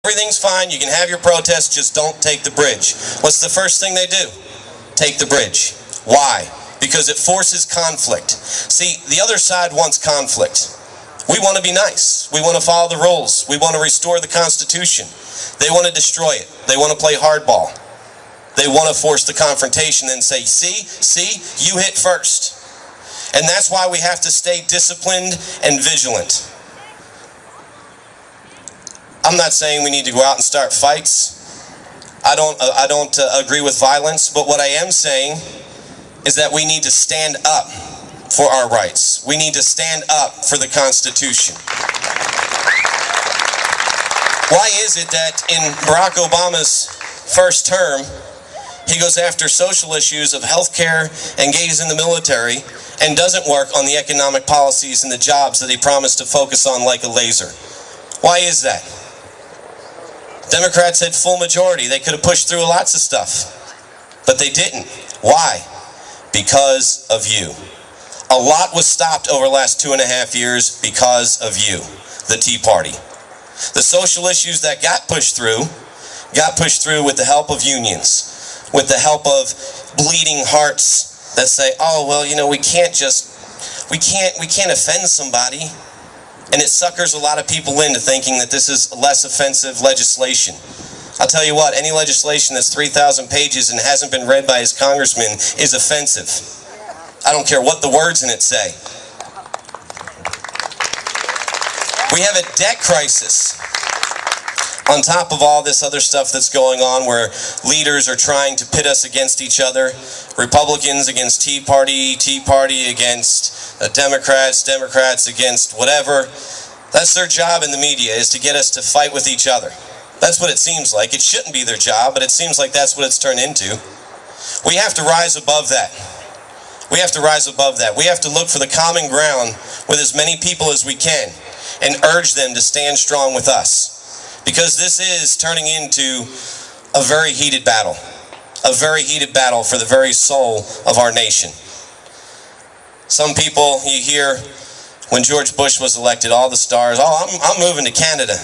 everything's fine, you can have your protest, just don't take the bridge. What's the first thing they do? Take the bridge. Why? Because it forces conflict. See, the other side wants conflict. We want to be nice. We want to follow the rules. We want to restore the Constitution. They want to destroy it. They want to play hardball. They want to force the confrontation and say, see, you hit first. And that's why we have to stay disciplined and vigilant. I'm not saying we need to go out and start fights. I don't agree with violence, but what I am saying is that we need to stand up for our rights. We need to stand up for the Constitution. Why is it that in Barack Obama's first term, he goes after social issues of health care, engages in the military, and doesn't work on the economic policies and the jobs that he promised to focus on like a laser? Why is that? Democrats had full majority. They could have pushed through lots of stuff, but they didn't. Why? Because of you. A lot was stopped over the last 2.5 years because of you, the Tea Party. The social issues that got pushed through with the help of unions, with the help of bleeding hearts that say, oh, well, you know, we can't offend somebody. And it suckers a lot of people into thinking that this is less offensive legislation. I'll tell you what, any legislation that's 3,000 pages and hasn't been read by his congressman is offensive. I don't care what the words in it say. We have a debt crisis on top of all this other stuff that's going on, where leaders are trying to pit us against each other. Republicans against Tea Party, Tea Party against Democrats, Democrats against whatever. That's their job in the media, is to get us to fight with each other. That's what it seems like. It shouldn't be their job, but it seems like that's what it's turned into. We have to rise above that. We have to rise above that. We have to look for the common ground with as many people as we can and urge them to stand strong with us. Because this is turning into a very heated battle. A very heated battle for the very soul of our nation. Some people, you hear, when George Bush was elected, all the stars, oh, I'm moving to Canada.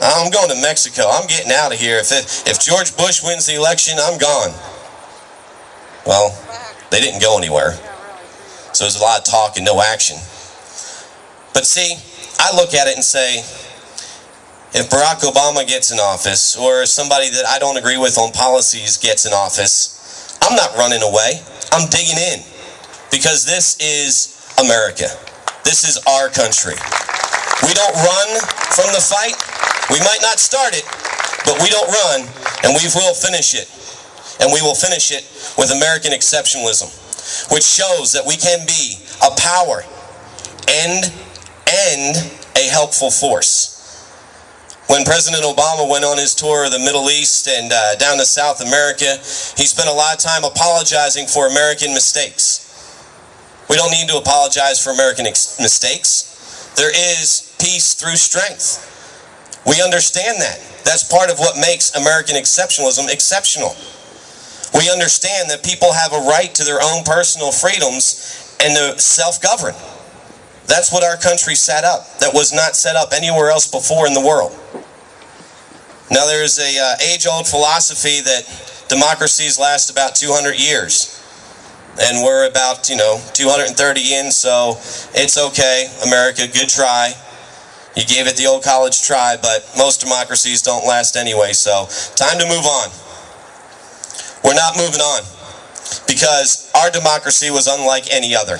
I'm going to Mexico. I'm getting out of here. If George Bush wins the election, I'm gone. Well, they didn't go anywhere. So there's a lot of talk and no action. But see, I look at it and say, if Barack Obama gets in office, or somebody that I don't agree with on policies gets in office, I'm not running away. I'm digging in. Because this is America. This is our country. We don't run from the fight. We might not start it, but we don't run, and we will finish it. And we will finish it with American Exceptionalism, which shows that we can be a power and a helpful force. When President Obama went on his tour of the Middle East and down to South America, he spent a lot of time apologizing for American mistakes. We don't need to apologize for American mistakes. There is peace through strength. We understand that. That's part of what makes American exceptionalism exceptional. We understand that people have a right to their own personal freedoms and to self-govern. That's what our country set up. That was not set up anywhere else before in the world. Now there's a age-old philosophy that democracies last about 200 years. And we're about, 230 in, so it's okay. America, good try. You gave it the old college try, but most democracies don't last anyway, so time to move on. We're not moving on because our democracy was unlike any other.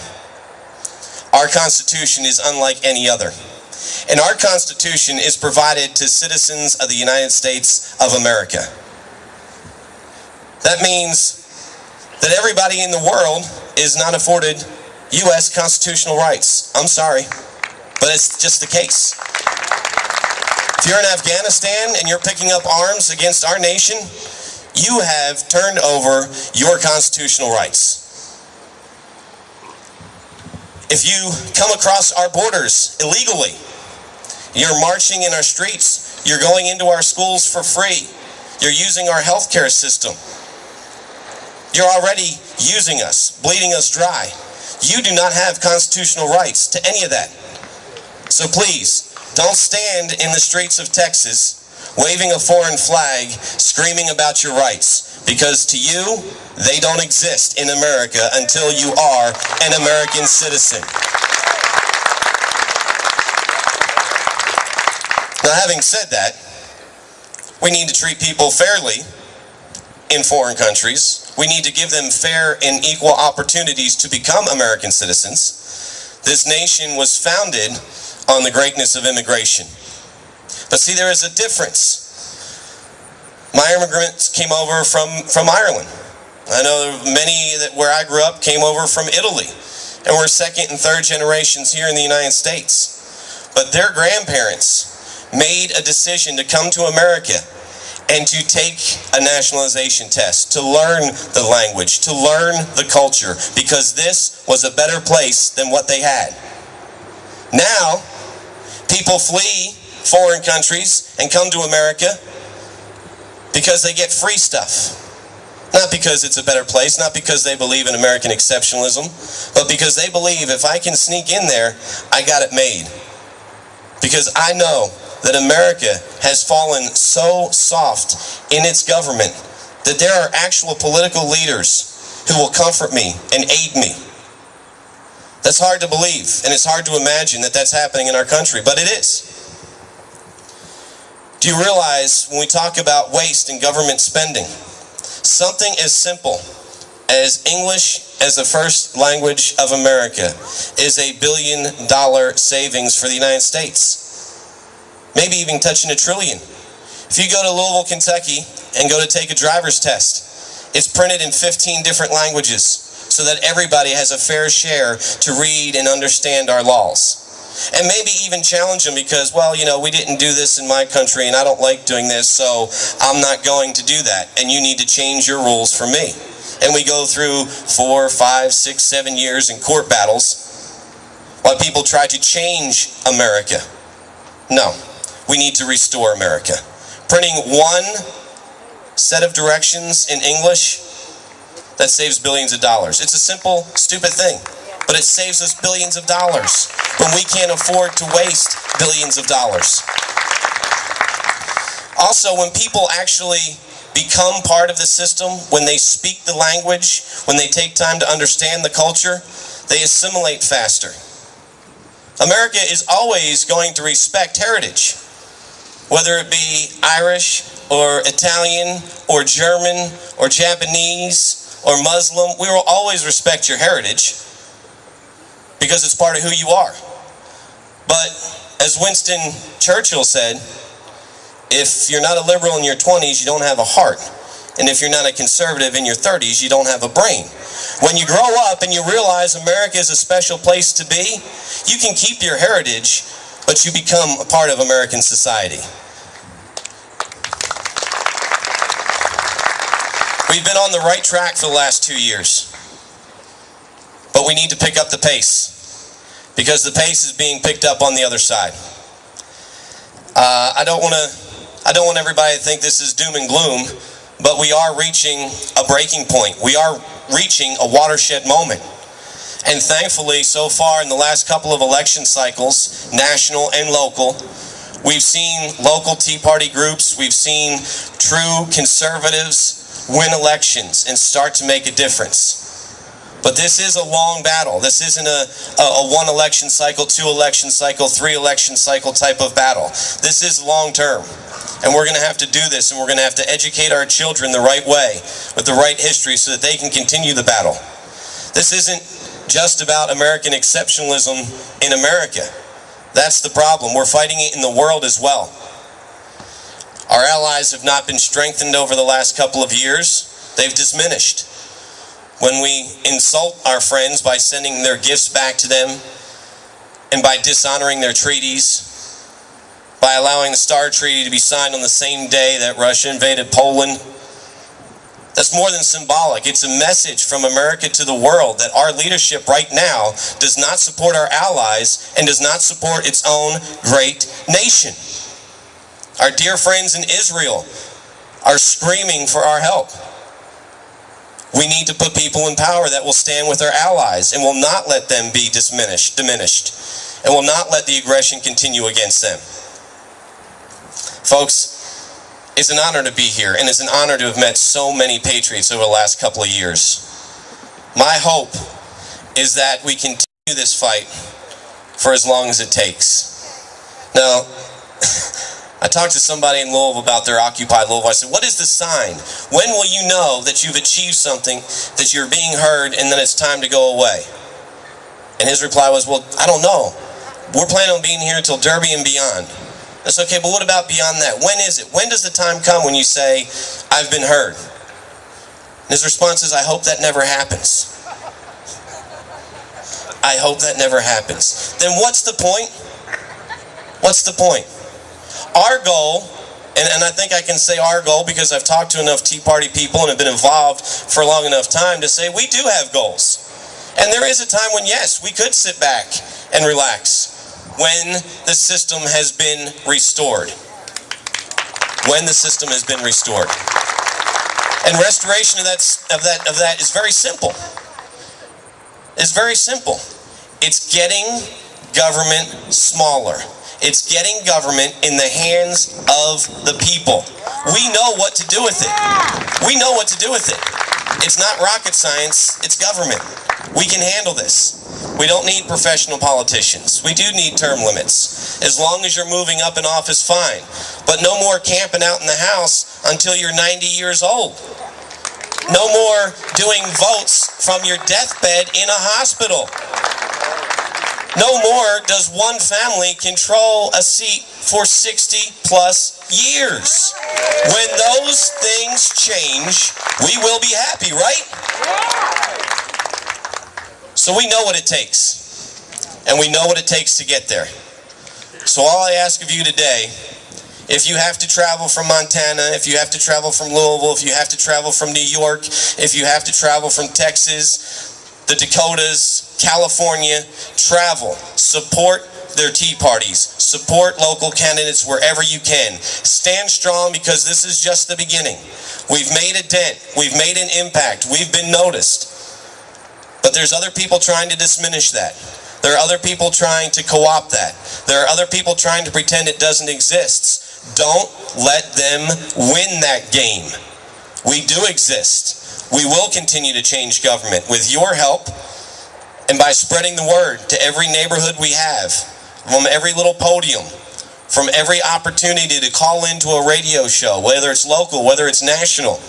Our Constitution is unlike any other. And our Constitution is provided to citizens of the United States of America. That means that everybody in the world is not afforded U.S. constitutional rights. I'm sorry, but it's just the case. If you're in Afghanistan and you're picking up arms against our nation, you have turned over your constitutional rights. If you come across our borders illegally, you're marching in our streets, you're going into our schools for free, you're using our healthcare system, you're already using us, bleeding us dry. You do not have constitutional rights to any of that. So please, don't stand in the streets of Texas waving a foreign flag, screaming about your rights. Because to you, they don't exist in America until you are an American citizen. Now, having said that, we need to treat people fairly in foreign countries. We need to give them fair and equal opportunities to become American citizens. This nation was founded on the greatness of immigration. But see, there is a difference. My immigrants came over from Ireland. I know many that where I grew up came over from Italy. And we're second and third generations here in the United States. But their grandparents made a decision to come to America and to take a nationalization test, to learn the language, to learn the culture, because this was a better place than what they had. Now, people flee foreign countries and come to America because they get free stuff. Not because it's a better place, not because they believe in American exceptionalism, but because they believe if I can sneak in there, I got it made. Because I know that America has fallen so soft in its government that there are actual political leaders who will comfort me and aid me. That's hard to believe, and it's hard to imagine that that's happening in our country, but it is. Do you realize when we talk about waste in government spending, something as simple as English as the first language of America is $1 billion savings for the United States? Maybe even touching $1 trillion. If you go to Louisville, Kentucky, and go to take a driver's test, it's printed in 15 different languages so that everybody has a fair share to read and understand our laws. And maybe even challenge them because, well, you know, we didn't do this in my country and I don't like doing this, so I'm not going to do that. And you need to change your rules for me. And we go through 4, 5, 6, 7 years in court battles while people try to change America. No. We need to restore America. Printing one set of directions in English, that saves billions of dollars. It's a simple, stupid thing, but it saves us billions of dollars when we can't afford to waste billions of dollars. Also, when people actually become part of the system, when they speak the language, when they take time to understand the culture, they assimilate faster. America is always going to respect heritage. Whether it be Irish or Italian or German or Japanese or Muslim, we will always respect your heritage because it's part of who you are. But as Winston Churchill said, if you're not a liberal in your 20s, you don't have a heart. And if you're not a conservative in your 30s, you don't have a brain. When you grow up and you realize America is a special place to be, you can keep your heritage, but you become a part of American society. We've been on the right track for the last 2 years, but we need to pick up the pace because the pace is being picked up on the other side. I don't want everybody to think this is doom and gloom, but we are reaching a breaking point. We are reaching a watershed moment. And thankfully, so far in the last couple of election cycles, national and local, we've seen local Tea Party groups, we've seen true conservatives win elections and start to make a difference. But this is a long battle. This isn't a 1 election cycle, 2 election cycle, 3 election cycle type of battle. This is long term. And we're going to have to do this, and we're going to have to educate our children the right way, with the right history, so that they can continue the battle. This isn't just about American exceptionalism in America. That's the problem. We're fighting it in the world as well. Our allies have not been strengthened over the last couple of years. They've diminished. When we insult our friends by sending their gifts back to them and by dishonoring their treaties, by allowing the START Treaty to be signed on the same day that Russia invaded Poland, that's more than symbolic. It's a message from America to the world that our leadership right now does not support our allies and does not support its own great nation. Our dear friends in Israel are screaming for our help. We need to put people in power that will stand with our allies and will not let them be diminished, and will not let the aggression continue against them. Folks, It's an honor to be here, and it's an honor to have met so many patriots over the last couple of years. My hope is that we continue this fight for as long as it takes. Now, I talked to somebody in Louisville about their Occupy Louisville. I said, what is the sign? When will you know that you've achieved something, that you're being heard, and then it's time to go away? And his reply was, well, I don't know. We're planning on being here until Derby and beyond. That's okay, but what about beyond that? When is it? When does the time come when you say, I've been heard? And his response is, I hope that never happens. I hope that never happens. Then what's the point? What's the point? Our goal, and I think I can say our goal because I've talked to enough Tea Party people and have been involved for a long enough time to say we do have goals. And there is a time when, yes, we could sit back and relax when the system has been restored. When the system has been restored. And restoration of that is very simple. It's very simple. It's getting government smaller. It's getting government in the hands of the people. We know what to do with it. We know what to do with it. It's not rocket science, it's government. We can handle this. We don't need professional politicians. We do need term limits. As long as you're moving up in office, fine. But no more camping out in the house until you're 90 years old. No more doing votes from your deathbed in a hospital. No more does one family control a seat for 60 plus years. When those things change, we will be happy, right? So we know what it takes. And we know what it takes to get there. So all I ask of you today, if you have to travel from Montana, if you have to travel from Louisville, if you have to travel from New York, if you have to travel from Texas, the Dakotas, California, travel. Support their Tea Parties. Support local candidates wherever you can. Stand strong because this is just the beginning. We've made a dent. We've made an impact. We've been noticed. But there's other people trying to diminish that. There are other people trying to co-opt that. There are other people trying to pretend it doesn't exist. Don't let them win that game. We do exist. We will continue to change government with your help and by spreading the word to every neighborhood we have, from every little podium, from every opportunity to call into a radio show, whether it's local, whether it's national.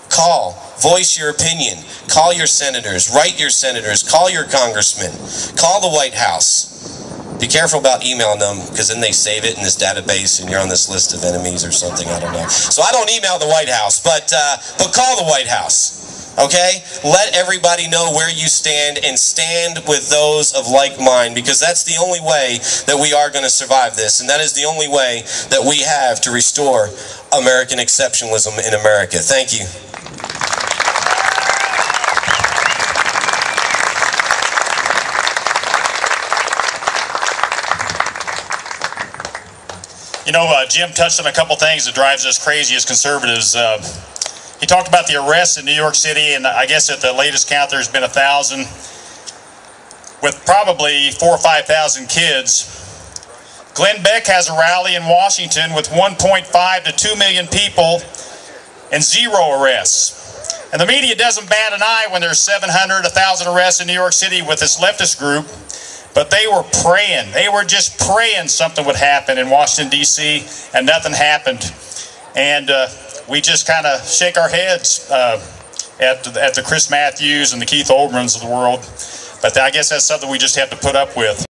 Call, voice your opinion, call your senators, write your senators, call your congressmen, call the White House. Be careful about emailing them because then they save it in this database and you're on this list of enemies or something, I don't know. So I don't email the White House, but call the White House. Okay? Let everybody know where you stand and stand with those of like mind because that's the only way that we are going to survive this and that is the only way that we have to restore American exceptionalism in America. Thank you. You know, Jim touched on a couple things that drives us crazy as conservatives. He talked about the arrests in New York City, and I guess at the latest count there's been 1,000, with probably 4,000 or 5,000 kids. Glenn Beck has a rally in Washington with 1.5 to 2 million people and 0 arrests. And the media doesn't bat an eye when there's 700, 1,000 arrests in New York City with this leftist group. But they were praying. They were just praying something would happen in Washington, D.C., and nothing happened. And we just kind of shake our heads at the Chris Matthews and the Keith Olbermanns of the world. But I guess that's something we just have to put up with.